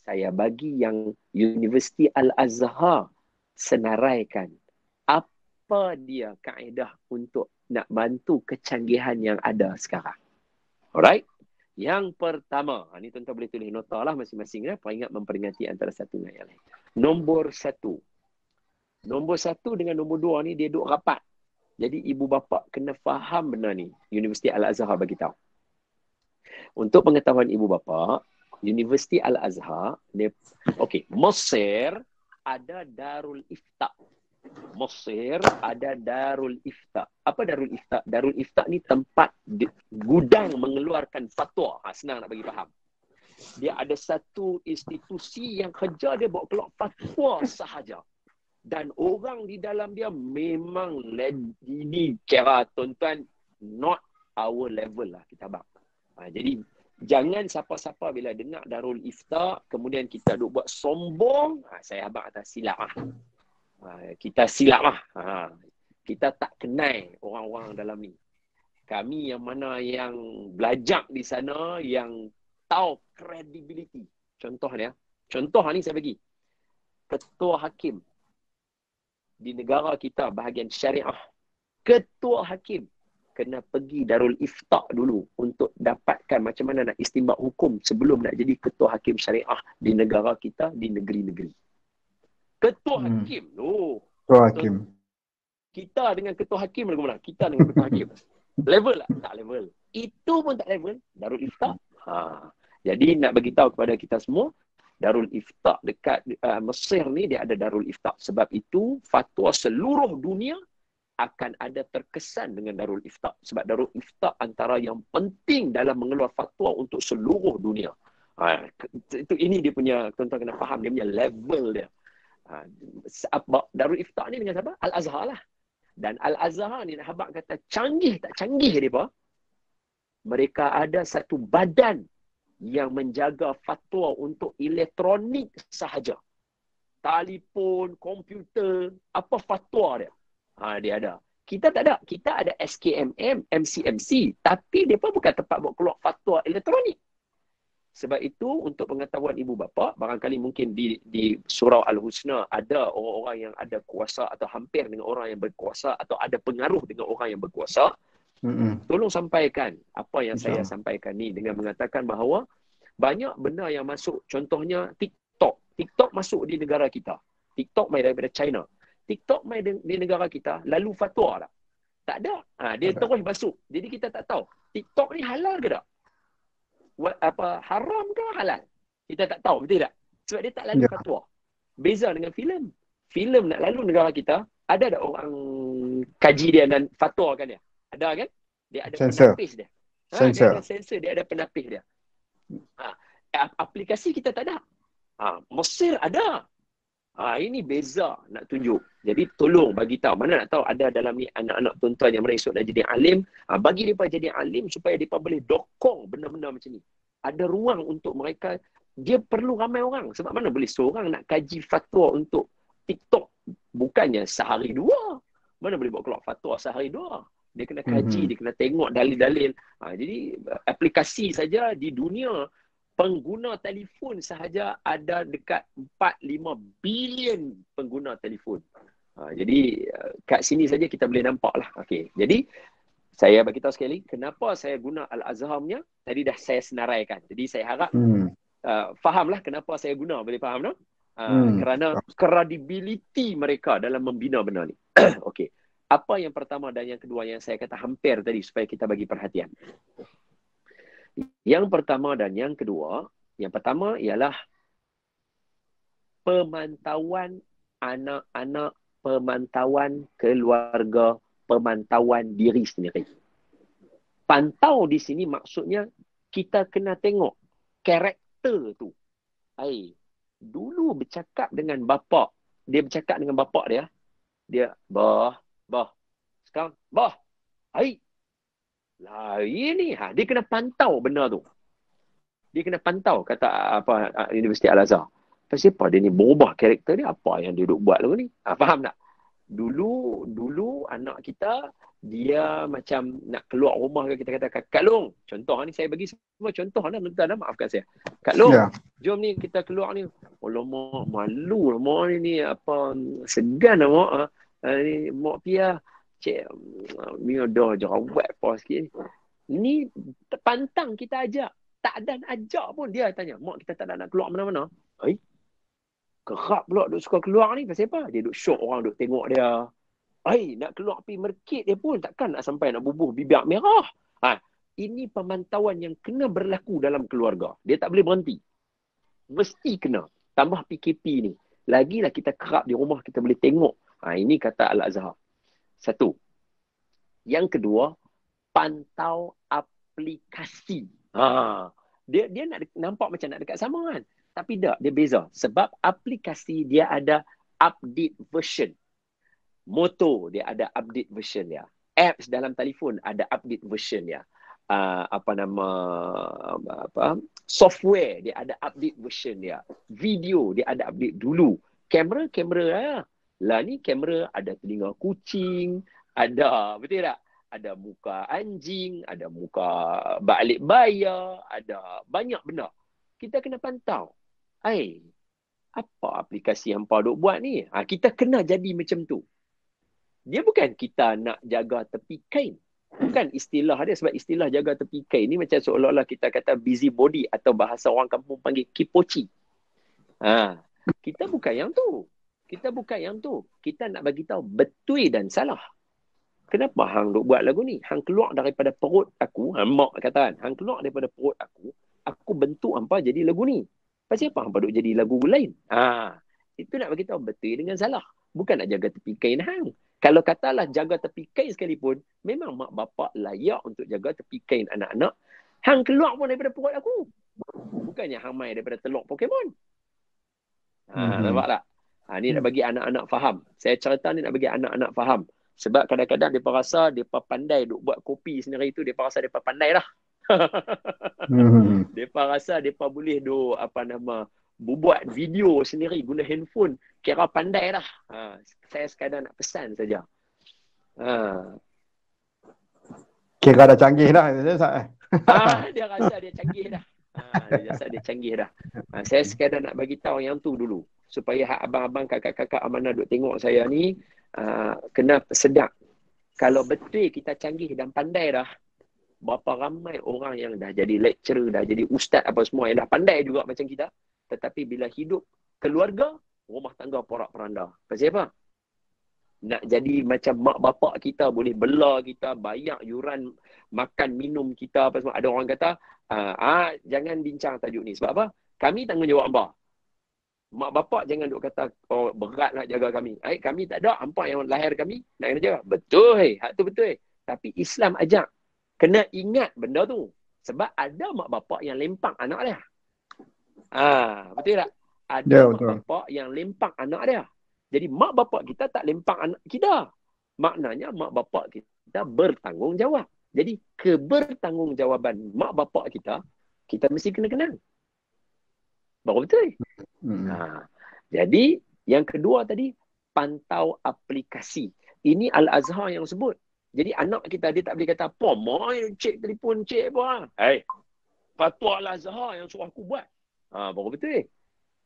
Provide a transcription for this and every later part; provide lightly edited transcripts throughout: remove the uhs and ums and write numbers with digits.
saya bagi yang Universiti Al-Azhar senaraikan apa dia kaedah untuk nak bantu kecanggihan yang ada sekarang. Alright? Yang pertama, ni tuan-tuan boleh tulis nota lah masing-masing ya, peringat memperingati antara satu dengan yang lain. Nombor satu dengan nombor dua ni dia duduk rapat. Jadi ibu bapa kena faham benda ni. Universiti Al-Azhar bagi tahu. Untuk pengetahuan ibu bapa, Universiti Al-Azhar, Mesir ada Darul Ifta. Mesir ada Darul Ifta. Apa Darul Ifta? Darul Ifta ni tempat gudang mengeluarkan fatwa. Senang nak bagi faham. Dia ada satu institusi yang kerja dia bawa keluar fatwa sahaja. Dan orang di dalam dia memang ini kira tuan-tuan not our level lah kita abang. Jadi jangan siapa-siapa bila dengar Darul Ifta kemudian kita duk buat sombong, saya abang atas silap lah. Kita silap lah. Kita tak kenal orang-orang dalam ni. Kami yang mana yang belajar di sana, yang tahu credibility. Contoh ni saya bagi. Ketua Hakim di negara kita bahagian syariah. Ketua Hakim kena pergi Darul Ifta dulu untuk dapatkan macam mana nak istinbat hukum sebelum nak jadi Ketua Hakim Syariah di negara kita, di negeri-negeri. Ketua Hakim. Ketua Hakim. Kita dengan Ketua Hakim lagu mana? Kita dengan Ketua Hakim. Level tak? Tak level. Itu pun tak level. Darul Ifta. Jadi nak bagi tahu kepada kita semua, Darul Ifta dekat Mesir ni dia ada Darul Ifta. Sebab itu fatwa seluruh dunia akan ada terkesan dengan Darul Ifta. Sebab Darul Ifta antara yang penting dalam mengeluar fatwa untuk seluruh dunia. Ini dia punya, tuan-tuan kena faham dia punya level dia. Darul Ifta ni dengan siapa? Al-Azhar lah. Dan Al-Azhar ni nak habaq kata canggih tak canggih dia apa? Mereka ada satu badan yang menjaga fatwa untuk elektronik sahaja. Telefon, komputer, apa fatwa dia? Dia ada. Kita tak ada. Kita ada SKMM, MCMC. Tapi dia pun bukan tempat buat keluar fatwa elektronik. Sebab itu, untuk pengetahuan ibu bapa, barangkali mungkin di Surau Al-Husna ada orang-orang yang ada kuasa atau hampir dengan orang yang berkuasa atau ada pengaruh dengan orang yang berkuasa. Tolong sampaikan apa yang saya sampaikan ni dengan mengatakan bahawa banyak benda yang masuk, contohnya TikTok. TikTok masuk di negara kita. TikTok main daripada China. TikTok main di negara kita, lalu fatwa tak? Tak ada. Dia terus masuk. Jadi kita tak tahu. TikTok ni halal ke tak? Haram ke halal? Kita tak tahu, betul tak? Sebab dia tak lalu fatwa. Beza dengan filem. Filem nak lalu negara kita, ada tak orang kaji dia dan fatwa kan dia? Ada kan? Dia ada penapis dia. Dia ada sensor, dia ada penapis dia. Aplikasi kita tak ada. Mesir ada. Ini beza nak tunjuk. Jadi tolong bagi tahu. Mana nak tahu ada dalam ni anak-anak tuan-tuan yang esok dah jadi alim. Bagi mereka jadi alim supaya mereka boleh dokong benda-benda macam ni. Ada ruang untuk mereka. Dia perlu ramai orang. Sebab mana boleh seorang nak kaji fatwa untuk TikTok. Bukannya sehari dua. Mana boleh buat keluar fatwa sehari dua. Dia kena kaji, dia kena tengok dalil-dalil. Jadi aplikasi saja di dunia, pengguna telefon sahaja ada dekat 4-5 bilion pengguna telefon. Jadi kat sini saja kita boleh nampak lah. Okay. Jadi saya bagi tahu sekali kenapa saya guna Al-Azhar punya. Tadi dah saya senaraikan. Jadi saya harap fahamlah kenapa saya guna. Boleh faham tak? Kerana credibility mereka dalam membina benda ni. Okey. Apa yang pertama dan yang kedua yang saya kata hampir tadi supaya kita bagi perhatian. Yang pertama dan yang kedua, yang pertama ialah pemantauan anak-anak, pemantauan keluarga, pemantauan diri sendiri. Pantau di sini maksudnya kita kena tengok karakter tu. Dulu bercakap dengan bapa, dia bercakap dengan bapa dia, bah, sekarang, ini dia kena pantau benda tu. Dia kena pantau kata Universiti Al-Azhar. Siapa dia ni berubah karakter dia, apa yang dia duk buat lagu ni? Faham tak? Dulu anak kita dia macam nak keluar rumah ke, kita kata Kak Long, contoh ni saya bagi semua contoh dah, tuan-tuan maafkan saya. Kak Long, Ya. jom ni kita keluar ni. Alamak, malu lah mak ni apa, segan lah mak. Ni mak Pia, cik ni dah jerawat apa sikit ni. Ni pantang kita ajak. Tak ada ajak pun dia tanya, mak kita tak nak keluar mana-mana. Kerap pula duk suka keluar ni pasal apa? Dia duk syok orang duk tengok dia. Nak keluar pergi merkit dia pun takkan nak sampai nak bubuh bibir merah. Ini pemantauan yang kena berlaku dalam keluarga. Dia tak boleh berhenti. Mesti kena. Tambah PKP ni. Lagilah kita kerap di rumah kita boleh tengok. Ini kata Al-Azhar. Satu. Yang kedua, pantau aplikasi. Dia nak nampak macam nak dekat sama kan. Tapi tak, dia beza. Sebab aplikasi dia ada update version. Motor dia ada update version dia. Apps dalam telefon ada update version dia. Software dia ada update version dia. Video dia ada update dulu. Kamera lah ni kamera ada telinga kucing, ada, betul tak? Ada muka anjing, ada muka balik bayar, ada banyak benda. Kita kena pantau. Apa aplikasi yang hampa duk buat ni? Kita kena jadi macam tu. Dia bukan kita nak jaga tepi kain. Bukan istilah dia, sebab istilah jaga tepi kain ni macam seolah-olah kita kata busybody atau bahasa orang kampung panggil kipoci. Kita bukan yang tu. Kita nak bagi tahu betul dan salah. Kenapa hang duk buat lagu ni? Hang keluar daripada perut aku, mak kata kan, hang keluar daripada perut aku bentuk hampa jadi lagu ni. Pasal apa hampa duk jadi lagu lain? Itu nak bagi tahu betul dengan salah. Bukan nak jaga tepi kain hang. Kalau katalah jaga tepi kain sekalipun, memang mak bapak layak untuk jaga tepi kain anak-anak. Hang keluar pun daripada perut aku. Bukannya hang main daripada telur Pokemon. Nampak tak? Ni nak bagi anak-anak faham. Saya cerita ni nak bagi anak-anak faham. Sebab kadang-kadang mereka rasa mereka pandai duk buat kopi sendiri tu, mereka rasa mereka pandai lah. Mereka rasa mereka boleh duk buat video sendiri guna handphone, kira pandai lah. Saya sekadar nak pesan saja. Kira dah canggih dah. Dia rasa dia canggih dah. Dia rasa dia canggih dah. Saya sekadar nak bagi tahu yang tu dulu. Supaya abang-abang, kakak-kakak amanah duk tengok saya ni, kena sedap. Kalau betul kita canggih dan pandai dah, berapa ramai orang yang dah jadi lecturer, dah jadi ustaz apa semua, yang dah pandai juga macam kita. Tetapi bila hidup keluarga, rumah tangga porak-poranda. Pasal apa? Nak jadi macam mak bapak kita, boleh bela kita, bayar yuran makan minum kita apa semua. Ada orang kata, jangan bincang tajuk ni. Sebab apa? Kami tanggungjawab hangpa. Mak bapak jangan duk kata, berat nak jaga kami. Kami tak ada, hampa yang lahir kami nak kena jaga. Betul, hak tu betul. Tapi Islam ajak, kena ingat benda tu. Sebab ada mak bapak yang lempang anak dia. Betul tak? Ada mak bapak yang lempang anak dia. Jadi mak bapak kita tak lempang anak kita. Maknanya mak bapak kita bertanggungjawab. Jadi kebertanggungjawaban mak bapak kita mesti kena kenal. Baru betul. Jadi yang kedua tadi, pantau aplikasi. Ini Al-Azhar yang sebut. Jadi anak kita dia tak boleh kata, apa mai cek telefon cek apa. Fatwa Al-Azhar yang suruh aku buat. Baru betul.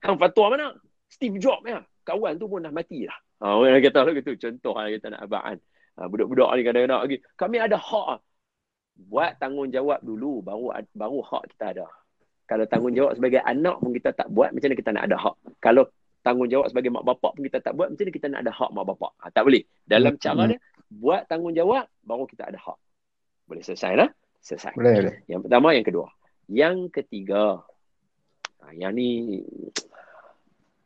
Hang fatwa mana? Steve Jobs ya. Kawan tu pun dah mati lah. Orang kata lah gitu. Contoh kita nak abang. Budak-budak ni kadang-kadang lagi, kami ada hak. Buat tanggungjawab dulu, baru hak kita ada. Kalau tanggungjawab sebagai anak pun kita tak buat, macam mana kita nak ada hak? Kalau tanggungjawab sebagai mak bapak pun kita tak buat, macam mana kita nak ada hak mak bapak? Tak boleh. Dalam cara dia, buat tanggungjawab, baru kita ada hak. Boleh selesai lah? Selesai. Boleh. Yang pertama, yang kedua. Yang ketiga, yang ni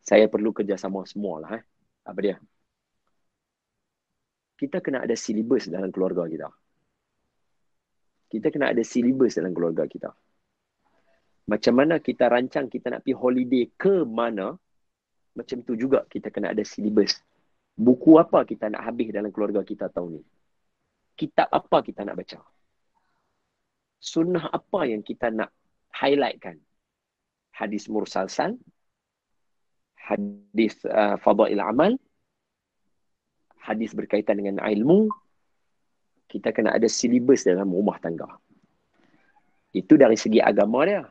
saya perlu kerjasama semua lah. Apa dia? Kita kena ada silibus dalam keluarga kita. Kita kena ada silibus dalam keluarga kita. Macam mana kita rancang kita nak pergi holiday ke mana, macam tu juga kita kena ada silibus. Buku apa kita nak habis dalam keluarga kita tahun ni? Kitab apa kita nak baca? Sunnah apa yang kita nak highlightkan? Hadis mursalsan, hadis fadail amal, hadis berkaitan dengan ilmu, kita kena ada silibus dalam rumah tangga. Itu dari segi agama dia.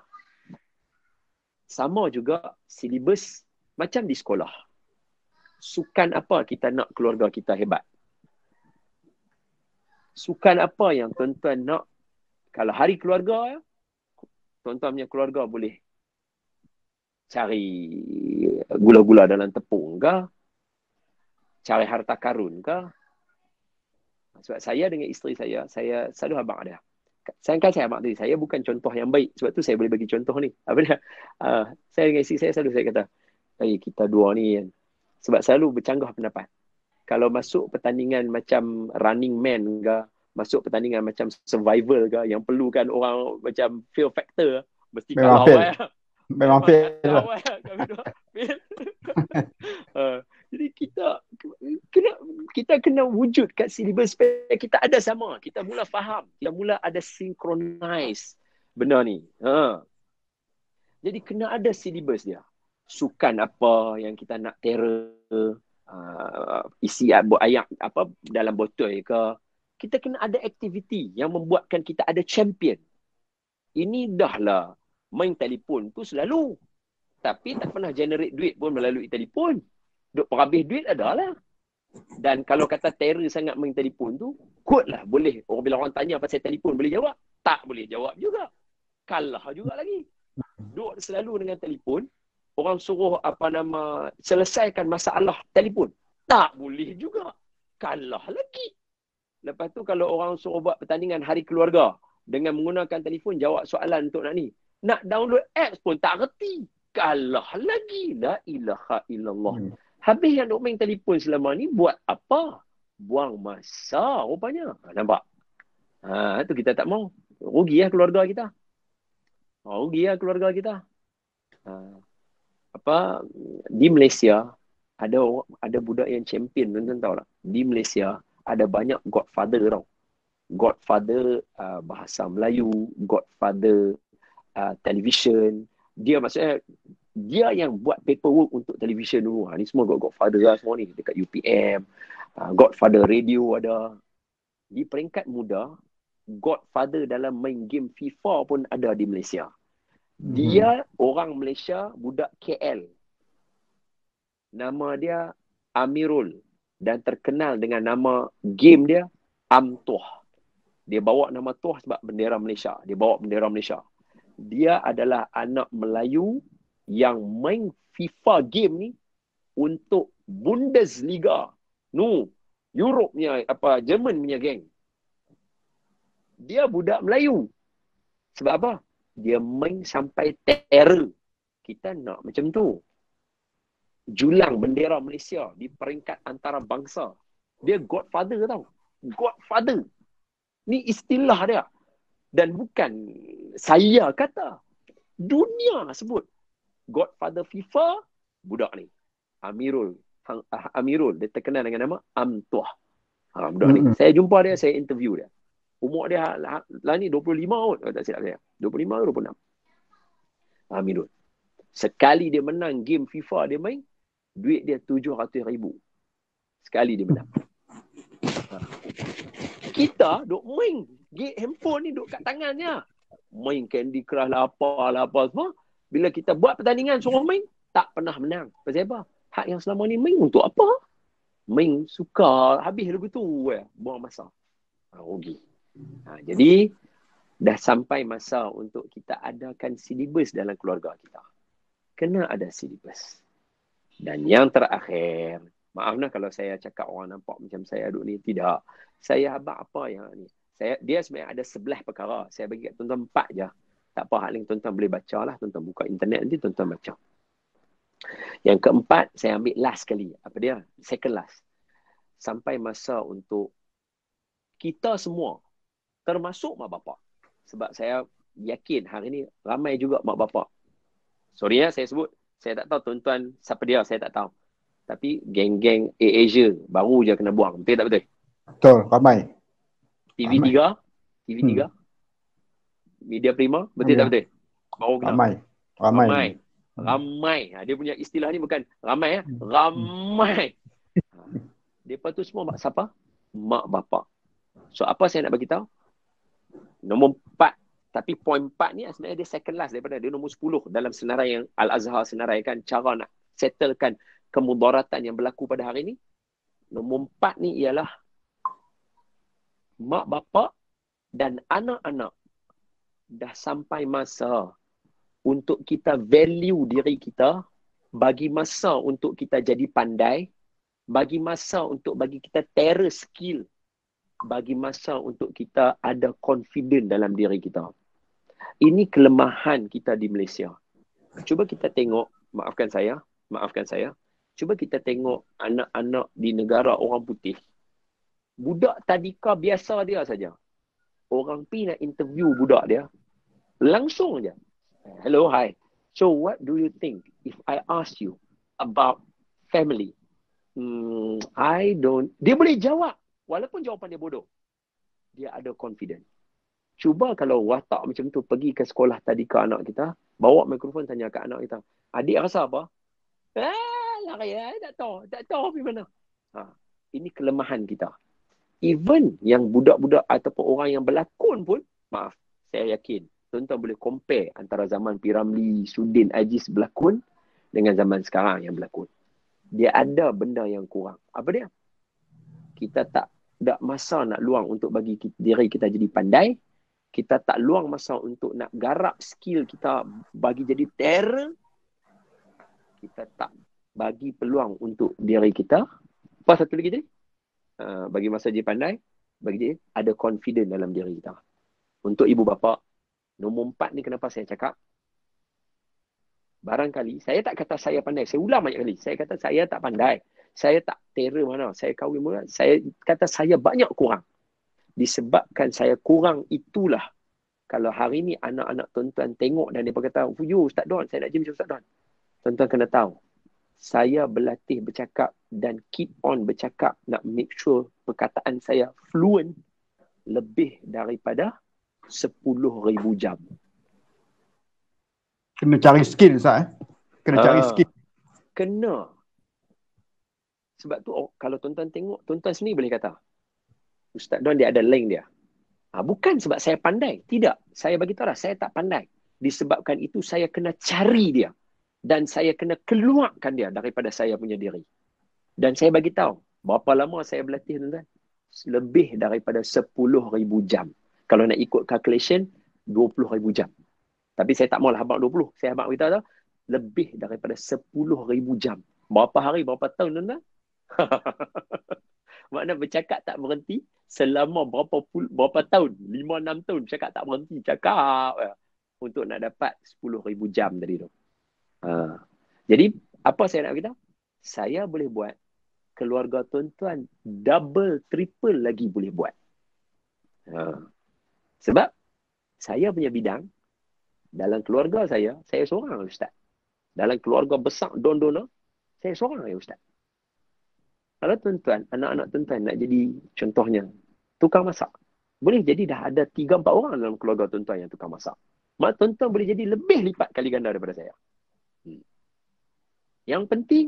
Sama juga silibus macam di sekolah. Sukan apa kita nak keluarga kita hebat? Sukan apa yang tuan-tuan nak? Kalau hari keluarga, tuan-tuan punya keluarga boleh cari gula-gula dalam tepung ke? Cari harta karun ke? Sebab saya dengan isteri saya selalu abang dia. Saya abang tadi, saya bukan contoh yang baik. Sebab tu saya boleh bagi contoh ni. Apa dia? Saya dengan isteri saya selalu saya kata, kita dua ni kan. Sebab selalu bercanggah pendapat. Kalau masuk pertandingan macam Running Man ke, masuk pertandingan macam survival ke, yang perlukan orang macam fear factor, mesti Memang kalah fail. awal. Memang fail lah. Jadi kita kena wujud kat silibus supaya kita ada sama. Kita mula faham. Kita mula ada synchronize benda ni. Jadi kena ada silibus dia. Sukan apa yang kita nak terror, isi ayat apa dalam botol ke. Kita kena ada aktiviti yang membuatkan kita ada champion. Ini dahlah main telefon tu selalu. Tapi tak pernah generate duit pun melalui telefon. Duk perhabis duit adalah. Dan kalau kata terror sangat main telefon tu, kot lah boleh. Bila orang tanya pasal telefon boleh jawab? Tak boleh jawab juga. Kalah juga lagi. Duk selalu dengan telefon. Orang suruh selesaikan masalah telefon. Tak boleh juga. Kalah lagi. Lepas tu kalau orang suruh buat pertandingan hari keluarga dengan menggunakan telefon jawab soalan untuk nak ni. Nak download apps pun tak reti. Kalah lagi. La ilaha illallah. Habis yang duk main telefon selama ni buat apa? Buang masa rupanya. Nampak? Itu kita tak mau. Rugi lah keluarga kita. Rugi lah keluarga kita. Di Malaysia ada budak yang champion, tuan-tuan tahu tak? Di Malaysia ada banyak godfather tau. Godfather bahasa Melayu, godfather television. Dia maksudnya dia yang buat paperwork untuk television dulu. Ni semua godfather lah semua ni dekat UPM. Godfather radio ada. Di peringkat muda, godfather dalam main game FIFA pun ada di Malaysia. Dia orang Malaysia, budak KL. Nama dia Amirul dan terkenal dengan nama game dia Amtuah. Dia bawa nama Tuah sebab bendera Malaysia. Dia bawa bendera Malaysia. Dia adalah anak Melayu yang main FIFA game ni untuk Bundesliga. Europe punya Jerman punya geng. Dia budak Melayu. Sebab apa? Dia main sampai terror. Kita nak macam tu. Julang bendera Malaysia di peringkat antarabangsa. Dia godfather tau. Godfather. Ni istilah dia. Dan bukan saya kata. Dunia sebut. Godfather FIFA, budak ni. Amirul. Dia terkenal dengan nama Amtuah. Budak ni. Saya jumpa dia, saya interview dia. Umur dia lah ni 25 kot. Tak silap saya. 25 ke 26. Amirul. Sekali dia menang game FIFA dia main, duit dia 700,000. Sekali dia menang. Kita duk main handphone ni duk kat tangannya. Main Candy Crush lah apa semua. Bila kita buat pertandingan suruh main, tak pernah menang. Pasal apa? Hak yang selama ni main untuk apa? Main suka, habis lagu tu. Buang masa. Rugi. Jadi, dah sampai masa untuk kita adakan silibus dalam keluarga kita. Kena ada silibus. Dan yang terakhir, maaf lah kalau saya cakap orang nampak macam saya duduk ni. Tidak. Saya abang apa yang ni. Dia sebenarnya ada 11 perkara. Saya bagi kat tuan-tuan 4 je. Tak apa, hal yang tuan-tuan boleh baca lah. Tuan-tuan buka internet nanti, tuan-tuan baca. Yang keempat, saya ambil last kali. Apa dia? Second last. Sampai masa untuk kita semua, termasuk mak bapak. Sebab saya yakin hari ni ramai juga mak bapak. Sorry ya, saya sebut. Saya tak tahu tuan-tuan siapa dia, saya tak tahu. Tapi geng-geng Asia baru je kena buang. Betul tak betul? Betul, ramai. TV3, Media Prima, betul tak betul? Baru kena. Ramai. Dia punya istilah ni bukan ramai ya. Ramai. Mereka tu semua mak siapa? Mak bapak. So apa saya nak bagi tahu? Nombor 4. Tapi poin 4 ni sebenarnya dia second last daripada dia nombor 10 dalam senarai yang Al-Azhar senaraikan cara nak settlekan kemudaratan yang berlaku pada hari ni. Nombor 4 ni ialah mak bapak dan anak-anak dah sampai masa untuk kita value diri kita, bagi masa untuk kita jadi pandai, bagi masa untuk bagi kita terror skill, bagi masa untuk kita ada confident dalam diri kita. Ini kelemahan kita di Malaysia. Cuba kita tengok, maafkan saya, cuba kita tengok anak-anak di negara orang putih. Budak tadika biasa dia saja. Orang pi nak interview budak dia, langsung je. Hello, hi. So what do you think if I ask you about family? I don't. Dia boleh jawab. Walaupun jawapan dia bodoh. Dia ada confident. Cuba kalau watak macam tu pergi ke sekolah tadika anak kita, bawa mikrofon tanya kat anak kita. Adik rasa apa? Lari, tak tahu pergi mana. Ini kelemahan kita. Even yang budak-budak ataupun orang yang berlakon pun, maaf, saya yakin tuan-tuan boleh compare antara zaman P. Ramlee, Sudin, Aziz berlakon dengan zaman sekarang yang berlakon. Dia ada benda yang kurang. Apa dia? Kita tak ada masa nak luang untuk bagi diri kita jadi pandai. Kita tak luang masa untuk nak garap skill kita bagi jadi terror. Kita tak bagi peluang untuk diri kita. Apa satu lagi tadi? Bagi masa jadi pandai, bagi dia ada confident dalam diri kita. Untuk ibu bapa, nombor 4 ni kenapa saya cakap? Barangkali, saya tak kata saya pandai. Saya ulang banyak kali. Saya kata saya tak pandai. Saya tak terror mana. Saya kahwin mula. Saya kata saya banyak kurang. Disebabkan saya kurang itulah. Kalau hari ni anak-anak tuan-tuan tengok dan dia kata, Ustaz Don, saya nak jadi macam Ustaz Don. Tuan-tuan kena tahu. Saya berlatih bercakap dan keep on bercakap nak make sure perkataan saya fluent lebih daripada 10,000 jam. Kena cari skill, Ustaz. Kena cari skill. Kena. Sebab tu kalau tuan-tuan tengok, tuan-tuan sendiri boleh kata, Ustaz Don dia ada link dia. Bukan sebab saya pandai. Tidak. Saya bagi tahu saya tak pandai. Disebabkan itu saya kena cari dia. Dan saya kena keluarkan dia daripada saya punya diri. Dan saya bagi tahu berapa lama saya berlatih, tuan-tuan? Lebih daripada 10,000 jam. Kalau nak ikut calculation, 20,000 jam. Tapi saya tak maulah habaq 20. Saya habaq kita tahu lebih daripada 10,000 jam. Berapa hari, berapa tahun, tuan-tuan? Makna bercakap tak berhenti selama berapa tahun, 5-6 tahun cakap tak berhenti, cakap untuk nak dapat 10,000 jam tadi tu. Jadi apa saya nak beritahu? Saya boleh buat, keluarga tuan-tuan double, triple lagi boleh buat. Sebab saya punya bidang, dalam keluarga saya seorang Ustaz. Dalam keluarga besar Don-Dona, saya seorang Ustaz. Kalau tuan-tuan, anak-anak tuan-tuan nak jadi contohnya tukang masak, boleh jadi dah ada 3-4 orang dalam keluarga tuan-tuan yang tukang masak. Mak tuan-tuan boleh jadi lebih lipat kali ganda daripada saya. Yang penting,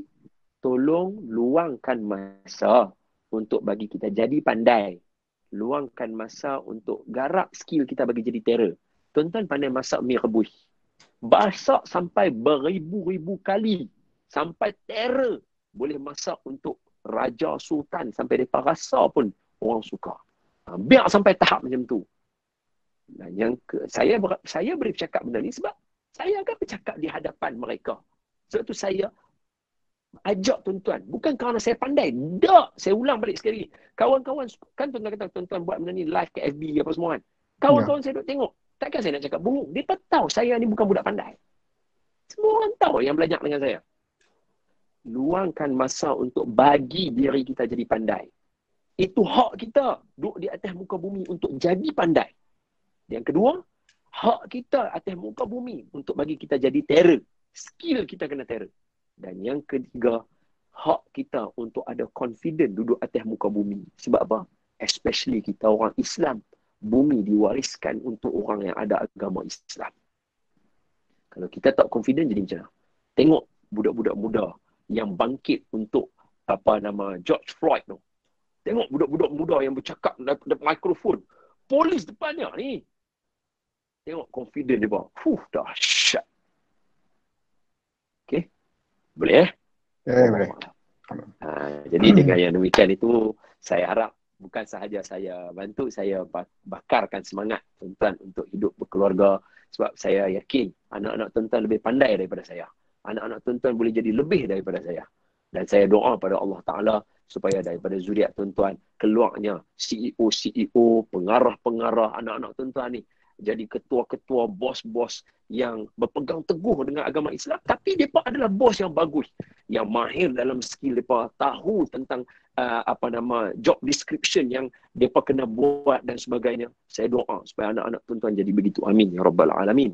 tolong luangkan masa untuk bagi kita jadi pandai. Luangkan masa untuk garap skill kita bagi jadi terror. Tuan-tuan pandai masak mi rebus. Masak sampai beribu-ribu kali. Sampai terror. Boleh masak untuk Raja Sultan sampai mereka rasa pun orang suka. Biar sampai tahap macam tu. Dan saya boleh bercakap benda ni sebab saya akan bercakap di hadapan mereka. Sebab tu saya ajak tuan-tuan. Bukan kerana saya pandai. Tak. Saya ulang balik sekali. Kawan-kawan, kan tuan-tuan kata tuan-tuan buat benda ni live ke FB apa semua kan. Kawan-kawan saya duk tengok. Takkan saya nak cakap bohong. Dia tahu saya ni bukan budak pandai. Semua orang tahu yang belajar dengan saya. Luangkan masa untuk bagi diri kita jadi pandai. Itu hak kita duduk di atas muka bumi untuk jadi pandai. Yang kedua, hak kita atas muka bumi untuk bagi kita jadi terror. Skill kita kena terror. Dan yang ketiga, hak kita untuk ada confident duduk atas muka bumi. Sebab apa? Especially kita orang Islam. Bumi diwariskan untuk orang yang ada agama Islam. Kalau kita tak confident jadi macam mana? Tengok budak-budak muda yang bangkit untuk George Floyd tu. Tengok budak-budak muda yang bercakap dalam mikrofon. Polis depannya ni. Tengok confident dia bawa. Dahsyat. Okay. Boleh Boleh. Jadi dengan yang demikian itu, saya harap bukan sahaja saya bantu, saya bakarkan semangat tuan-tuan untuk hidup berkeluarga. Sebab saya yakin anak-anak tuan-tuan lebih pandai daripada saya. Anak-anak tuan-tuan boleh jadi lebih daripada saya. Dan saya doa pada Allah Ta'ala supaya daripada zuriat tuan-tuan keluarnya CEO-CEO, pengarah-pengarah anak-anak tuan-tuan ni jadi ketua-ketua, bos-bos yang berpegang teguh dengan agama Islam, tapi mereka adalah bos yang bagus, yang mahir dalam skill mereka, tahu tentang job description yang mereka kena buat dan sebagainya. Saya doa supaya anak-anak tuan-tuan jadi begitu. Amin ya Rabbal Alamin.